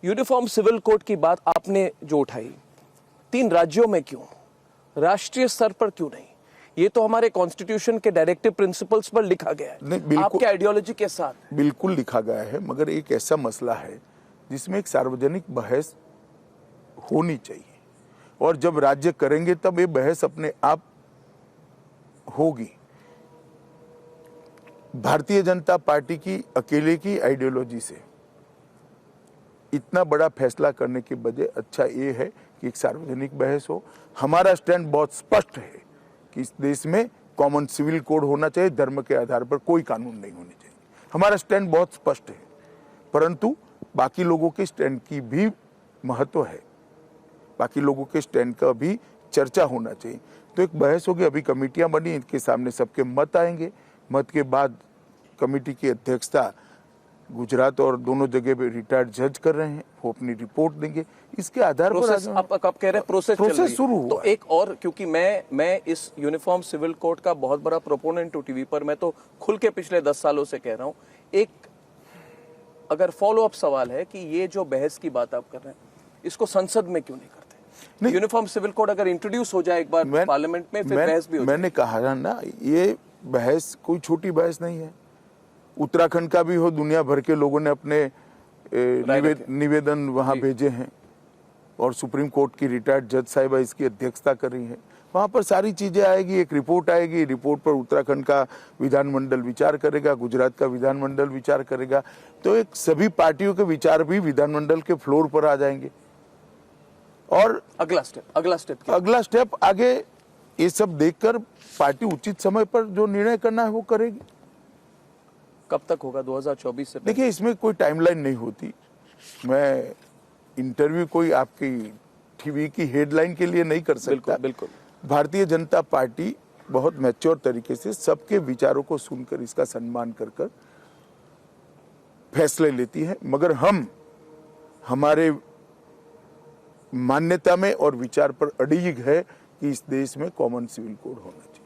Uniform civil code की बात आपने जो उठाई, 3 राज्यों में क्यों, राष्ट्रीय स्तर पर क्यों नहीं? ये तो हमारे कॉन्स्टिट्यूशन के डायरेक्टिव प्रिंसिपल्स पर लिखा गया है। नहीं, बिल्कुल, आपके आइडियोलॉजी के साथ बिल्कुल लिखा गया है, मगर एक ऐसा मसला है जिसमें एक सार्वजनिक बहस होनी चाहिए, और जब राज्य करेंगे तब ये बहस अपने आप होगी। भारतीय जनता पार्टी की अकेले की आइडियोलॉजी से इतना बड़ा फैसला करने के बजाय अच्छा ये है कि एक सार्वजनिक बहस हो। हमारा स्टैंड बहुत स्पष्ट है कि इस देश में कॉमन सिविल कोड होना चाहिए, धर्म के आधार पर कोई कानून नहीं होने चाहिए। हमारा स्टैंड बहुत स्पष्ट है, परंतु बाकी लोगों के स्टैंड की भी महत्व है, बाकी लोगों के स्टैंड का भी चर्चा होना चाहिए। तो एक बहस होगी, अभी कमेटियां बनी, इनके सामने सबके मत आएंगे, मत के बाद कमेटी की अध्यक्षता गुजरात और दोनों जगह पे रिटायर्ड जज कर रहे हैं, वो अपनी रिपोर्ट देंगे, इसके आधार पर आप कह रहे हैं प्रोसेस शुरू हुआ। तो एक और, क्योंकि मैं इस यूनिफॉर्म सिविल कोड का बहुत बड़ा प्रोपोनेंट हूं टीवी पर, मैं तो खुल के पिछले 10 सालों से कह रहा हूं। एक अगर फॉलो अप सवाल है कि ये जो बहस की बात आप कर रहे हैं, इसको संसद में क्यों नहीं करते? यूनिफॉर्म सिविल कोड अगर इंट्रोड्यूस हो जाए एक बार पार्लियामेंट में, फिर बहस भी हो जाए। मैंने कहा ना, ये बहस कोई छोटी बहस नहीं है। उत्तराखंड का भी हो, दुनिया भर के लोगों ने अपने निवेदन वहां भेजे हैं, और सुप्रीम कोर्ट की रिटायर्ड जज साहिबा इसकी अध्यक्षता कर रही है। वहां पर सारी चीजें आएगी, एक रिपोर्ट आएगी, रिपोर्ट पर उत्तराखंड का विधानमंडल विचार करेगा, गुजरात का विधानमंडल विचार करेगा, तो एक सभी पार्टियों के विचार भी विधानमंडल के फ्लोर पर आ जाएंगे। और अगला स्टेप आगे ये सब देखकर पार्टी उचित समय पर जो निर्णय करना है वो करेगी। कब तक होगा? 2024 से? देखिए, इसमें कोई टाइमलाइन नहीं होती। मैं इंटरव्यू कोई आपकी टीवी की हेडलाइन के लिए नहीं कर सकता। बिल्कुल। भारतीय जनता पार्टी बहुत मैच्योर तरीके से सबके विचारों को सुनकर, इसका सम्मान कर कर फैसले लेती है, मगर हम हमारे मान्यता में और विचार पर अडिग है कि इस देश में कॉमन सिविल कोड होना चाहिए।